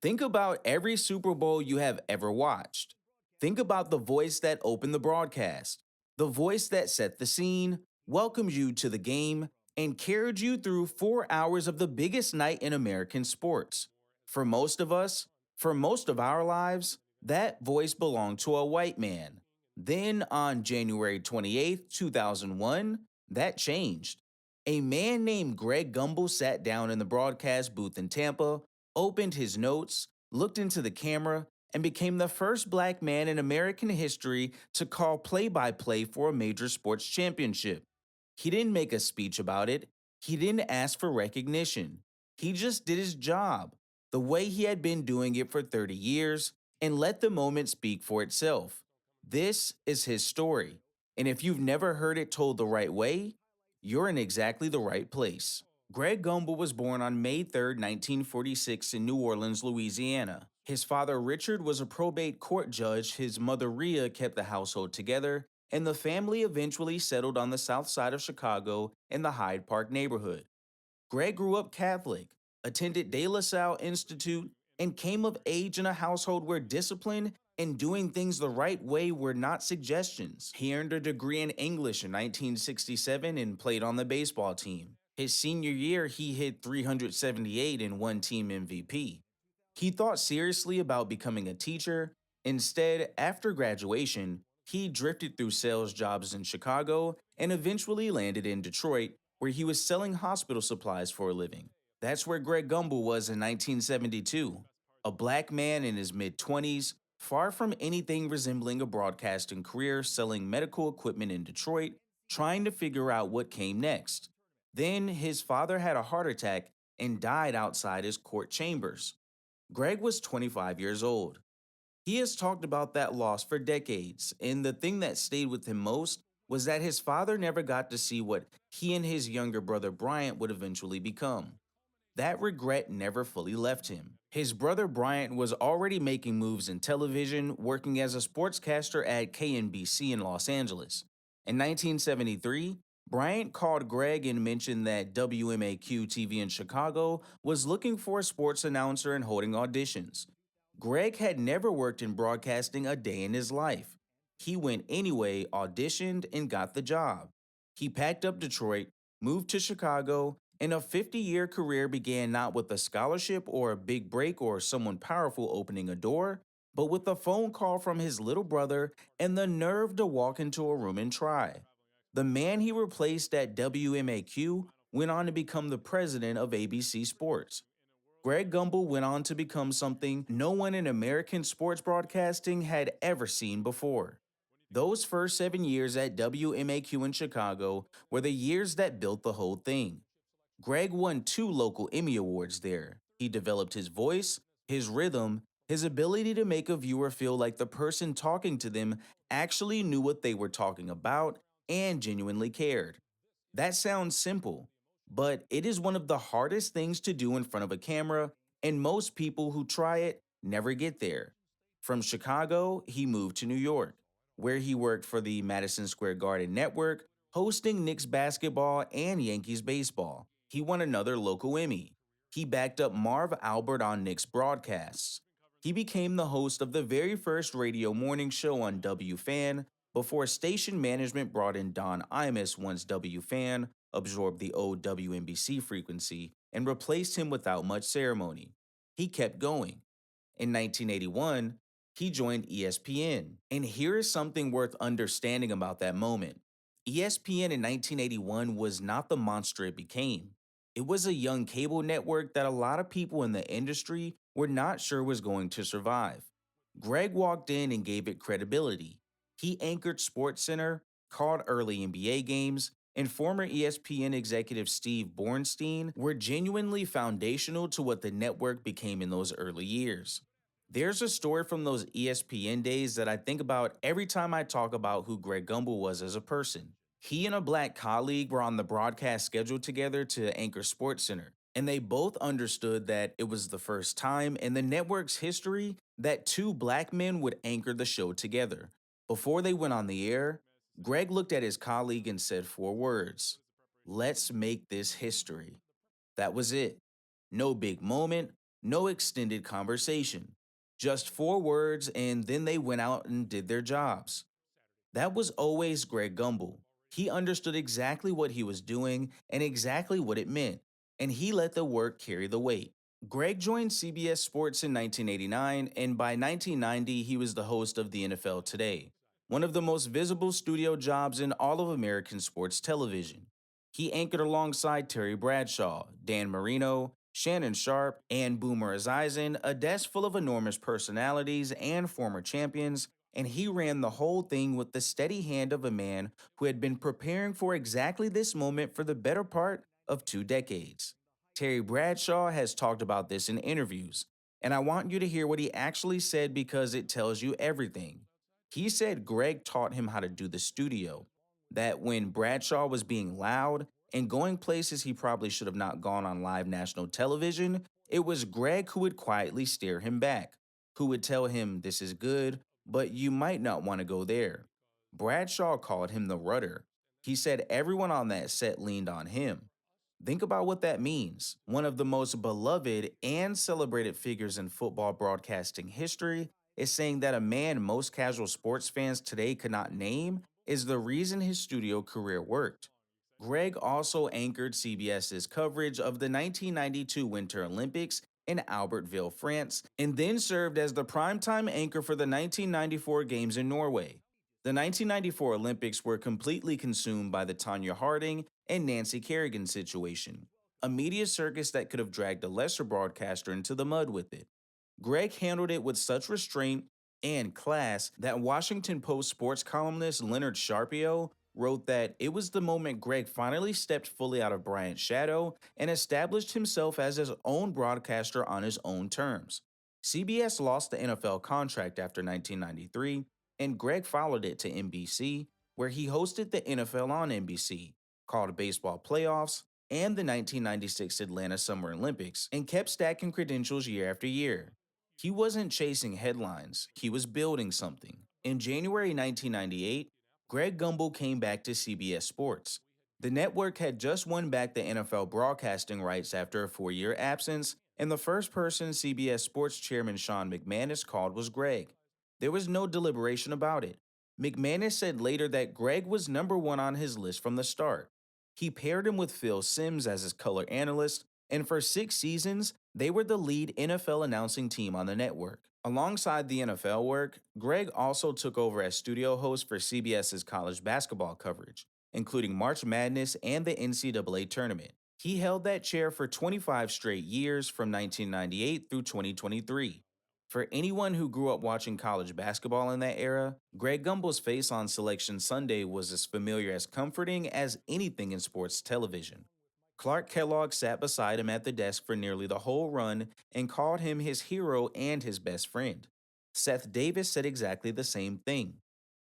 Think about every Super Bowl you have ever watched. Think about the voice that opened the broadcast, the voice that set the scene, welcomed you to the game, and carried you through 4 hours of the biggest night in American sports. For most of us, for most of our lives, that voice belonged to a white man. Then on January 28th, 2001, that changed. A man named Greg Gumbel sat down in the broadcast booth in Tampa, opened his notes, looked into the camera, and became the first black man in American history to call play by play for a major sports championship. He didn't make a speech about it, he didn't ask for recognition. He just did his job, the way he had been doing it for 30 years, and let the moment speak for itself. This is his story, and if you've never heard it told the right way, you're in exactly the right place. Greg Gumbel was born on May 3rd, 1946, in New Orleans, Louisiana. His father, Richard, was a probate court judge, his mother, Rhea, kept the household together, and the family eventually settled on the south side of Chicago in the Hyde Park neighborhood. Greg grew up Catholic, attended De La Salle Institute, and came of age in a household where discipline and doing things the right way were not suggestions. He earned a degree in English in 1967 and played on the baseball team. His senior year, he hit 378 and won team MVP. He thought seriously about becoming a teacher. Instead, after graduation, he drifted through sales jobs in Chicago and eventually landed in Detroit, where he was selling hospital supplies for a living. That's where Greg Gumbel was in 1972, a black man in his mid 20s, far from anything resembling a broadcasting career selling medical equipment in Detroit, trying to figure out what came next. Then his father had a heart attack and died outside his court chambers. Greg was 25 years old. He has talked about that loss for decades, and the thing that stayed with him most was that his father never got to see what he and his younger brother Bryant would eventually become. That regret never fully left him. His brother Bryant was already making moves in television, working as a sportscaster at KNBC in Los Angeles. In 1973, Bryant called Greg and mentioned that WMAQ TV in Chicago was looking for a sports announcer and holding auditions. Greg had never worked in broadcasting a day in his life. He went anyway, auditioned, and got the job. He packed up Detroit, moved to Chicago, and a 50-year career began not with a scholarship or a big break or someone powerful opening a door, but with a phone call from his little brother and the nerve to walk into a room and try. The man he replaced at WMAQ went on to become the president of ABC Sports. Greg Gumbel went on to become something no one in American sports broadcasting had ever seen before. Those first 7 years at WMAQ in Chicago were the years that built the whole thing. Greg won two local Emmy Awards there. He developed his voice, his rhythm, his ability to make a viewer feel like the person talking to them actually knew what they were talking about and genuinely cared. That sounds simple, but it is one of the hardest things to do in front of a camera, and most people who try it never get there. From Chicago, he moved to New York, where he worked for the Madison Square Garden Network, hosting Knicks basketball and Yankees baseball. He won another local Emmy. He backed up Marv Albert on Knicks broadcasts. He became the host of the very first radio morning show on WFAN before station management brought in Don Imus once WFAN absorbed the old WNBC frequency and replaced him without much ceremony. He kept going. In 1981, he joined ESPN. And here is something worth understanding about that moment. ESPN in 1981 was not the monster it became. It was a young cable network that a lot of people in the industry were not sure was going to survive. Greg walked in and gave it credibility. He anchored SportsCenter, called early NBA games, and former ESPN executive Steve Bornstein were genuinely foundational to what the network became in those early years. There's a story from those ESPN days that I think about every time I talk about who Greg Gumbel was as a person. He and a black colleague were on the broadcast schedule together to anchor SportsCenter, and they both understood that it was the first time in the network's history that two black men would anchor the show together. Before they went on the air, Greg looked at his colleague and said four words: "Let's make this history." That was it. No big moment, No extended conversation. Just 4 words, and then they went out and did their jobs. That was always Greg Gumbel. He understood exactly what he was doing and exactly what it meant, and he let the work carry the weight. Greg joined CBS Sports in 1989, and by 1990, he was the host of the NFL Today, one of the most visible studio jobs in all of American sports television. He anchored alongside Terry Bradshaw, Dan Marino, Shannon Sharp, and Boomer Esiason, a desk full of enormous personalities and former champions, and he ran the whole thing with the steady hand of a man who had been preparing for exactly this moment for the better part of 2 decades. Terry Bradshaw has talked about this in interviews, and I want you to hear what he actually said because it tells you everything. He said Greg taught him how to do the studio, that when Bradshaw was being loud and going places he probably should have not gone on live national television, it was Greg who would quietly steer him back, who would tell him, "This is good, but you might not want to go there." Bradshaw called him the rudder. He said everyone on that set leaned on him. Think about what that means. One of the most beloved and celebrated figures in football broadcasting history is saying that a man most casual sports fans today could not name is the reason his studio career worked. Greg also anchored CBS's coverage of the 1992 Winter Olympics in Albertville, France, and then served as the primetime anchor for the 1994 Games in Norway. The 1994 Olympics were completely consumed by the Tanya Harding and Nancy Kerrigan situation, a media circus that could have dragged a lesser broadcaster into the mud with it. Greg handled it with such restraint and class that Washington Post sports columnist Leonard Sharpio wrote that it was the moment Greg finally stepped fully out of Bryant's shadow and established himself as his own broadcaster on his own terms. CBS lost the NFL contract after 1993, and Greg followed it to NBC, where he hosted the NFL on NBC, called baseball playoffs, and the 1996 Atlanta Summer Olympics, and kept stacking credentials year after year. He wasn't chasing headlines, he was building something. In January 1998, Greg Gumbel came back to CBS Sports. The network had just won back the NFL broadcasting rights after a 4 year absence, and the first person CBS Sports chairman Sean McManus called was Greg. There was no deliberation about it. McManus said later that Greg was number one on his list from the start. He paired him with Phil Simms as his color analyst, and for 6 seasons, they were the lead NFL announcing team on the network. Alongside the NFL work, Greg also took over as studio host for CBS's college basketball coverage, including March Madness and the NCAA tournament. He held that chair for 25 straight years from 1998 through 2023. For anyone who grew up watching college basketball in that era, Greg Gumbel's face on Selection Sunday was as familiar as comforting as anything in sports television. Clark Kellogg sat beside him at the desk for nearly the whole run and called him his hero and his best friend. Seth Davis said exactly the same thing.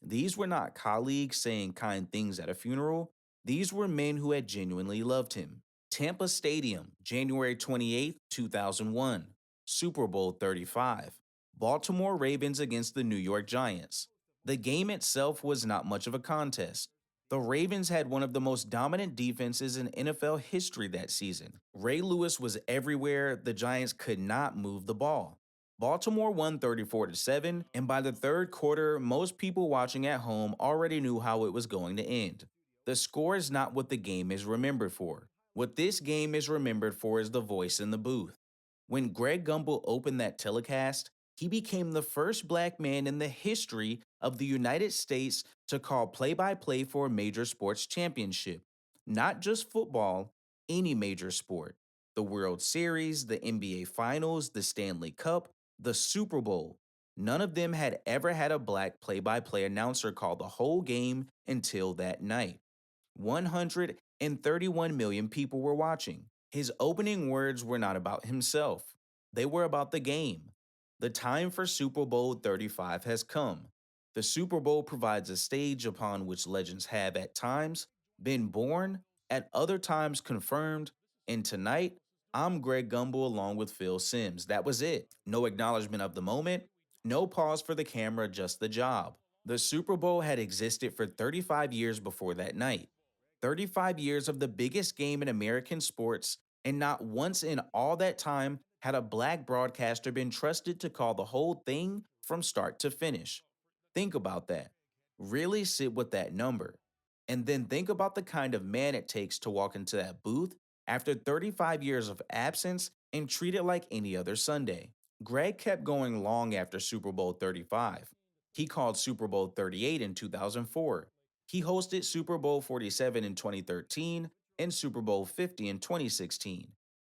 These were not colleagues saying kind things at a funeral, these were men who had genuinely loved him. Tampa Stadium, January 28, 2001. Super Bowl 35. Baltimore Ravens against the New York Giants. The game itself was not much of a contest. The Ravens had one of the most dominant defenses in NFL history that season. Ray Lewis was everywhere, the Giants could not move the ball. Baltimore won 34-7, and by the third quarter, most people watching at home already knew how it was going to end. The score is not what the game is remembered for. What this game is remembered for is the voice in the booth. When Greg Gumbel opened that telecast, he became the first black man in the history of the United States to call play by play for a major sports championship. Not just football, any major sport. The World Series, the NBA Finals, the Stanley Cup, the Super Bowl. None of them had ever had a black play by play announcer call the whole game until that night. 131 million people were watching. His opening words were not about himself, they were about the game. The time for Super Bowl 35 has come. The Super Bowl provides a stage upon which legends have, at times, been born, at other times confirmed, and tonight, I'm Greg Gumbel along with Phil Simms. That was it. No acknowledgement of the moment, no pause for the camera, just the job. The Super Bowl had existed for 35 years before that night. 35 years of the biggest game in American sports, and not once in all that time Had a black broadcaster been trusted to call the whole thing from start to finish? Think about that. Really sit with that number. And then think about the kind of man it takes to walk into that booth after 35 years of absence and treat it like any other Sunday. Greg kept going long after Super Bowl 35. He called Super Bowl 38 in 2004. He hosted Super Bowl 47 in 2013 and Super Bowl 50 in 2016.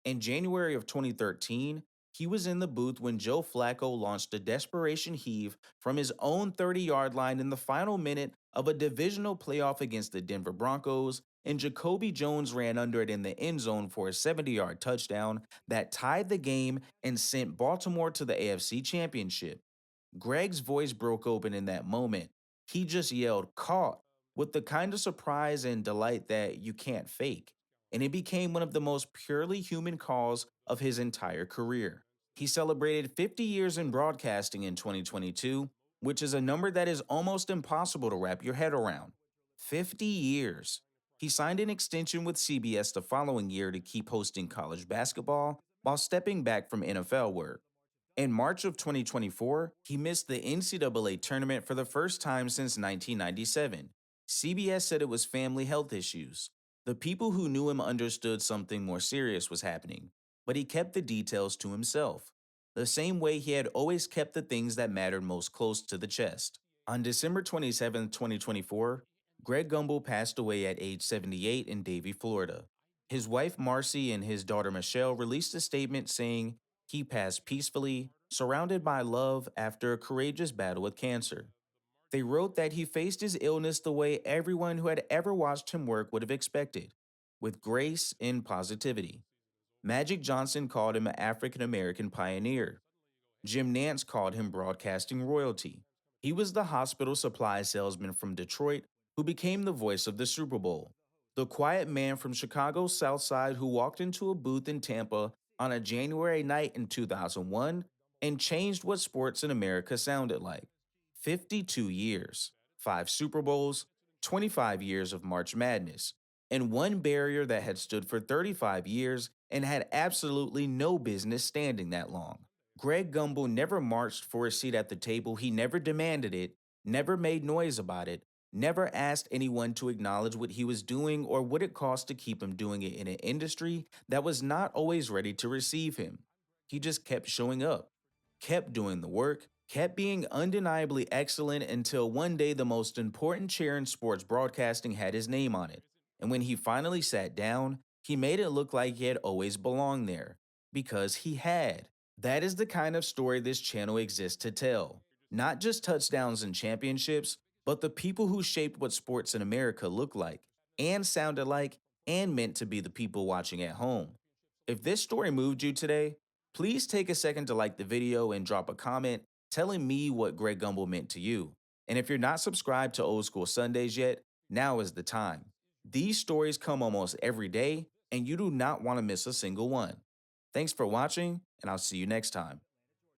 In January of 2013, he was in the booth when Joe Flacco launched a desperation heave from his own 30-yard line in the final minute of a divisional playoff against the Denver Broncos, and Jacoby Jones ran under it in the end zone for a 70-yard touchdown that tied the game and sent Baltimore to the AFC Championship. Greg's voice broke open in that moment. He just yelled, "Caught," with the kind of surprise and delight that you can't fake. And it became one of the most purely human calls of his entire career. He celebrated 50 years in broadcasting in 2022, which is a number that is almost impossible to wrap your head around. 50 years. He signed an extension with CBS the following year to keep hosting college basketball while stepping back from NFL work. In March of 2024, he missed the NCAA tournament for the first time since 1997. CBS said it was family health issues. The people who knew him understood something more serious was happening, but he kept the details to himself, the same way he had always kept the things that mattered most close to the chest. On December 27, 2024, Greg Gumbel passed away at age 78 in Davie, Florida. His wife Marcy and his daughter Michelle released a statement saying he passed peacefully, surrounded by love after a courageous battle with cancer. They wrote that he faced his illness the way everyone who had ever watched him work would have expected, with grace and positivity. Magic Johnson called him an African American pioneer. Jim Nance called him broadcasting royalty. He was the hospital supply salesman from Detroit who became the voice of the Super Bowl. The quiet man from Chicago's South Side who walked into a booth in Tampa on a January night in 2001 and changed what sports in America sounded like. 52 years, 5 Super Bowls, 25 years of March Madness, and one barrier that had stood for 35 years and had absolutely no business standing that long. Greg Gumbel never marched for a seat at the table, he never demanded it, never made noise about it, never asked anyone to acknowledge what he was doing or what it cost to keep him doing it in an industry that was not always ready to receive him. He just kept showing up, kept doing the work, kept being undeniably excellent until one day the most important chair in sports broadcasting had his name on it. And when he finally sat down, he made it look like he had always belonged there. Because he had. That is the kind of story this channel exists to tell. Not just touchdowns and championships, but the people who shaped what sports in America looked like, and sounded like, and meant to be the people watching at home. If this story moved you today, please take a second to like the video and drop a comment telling me what Greg Gumbel meant to you. And if you're not subscribed to Old School Sundays yet, now is the time. These stories come almost every day, and you do not want to miss a single one. Thanks for watching, and I'll see you next time.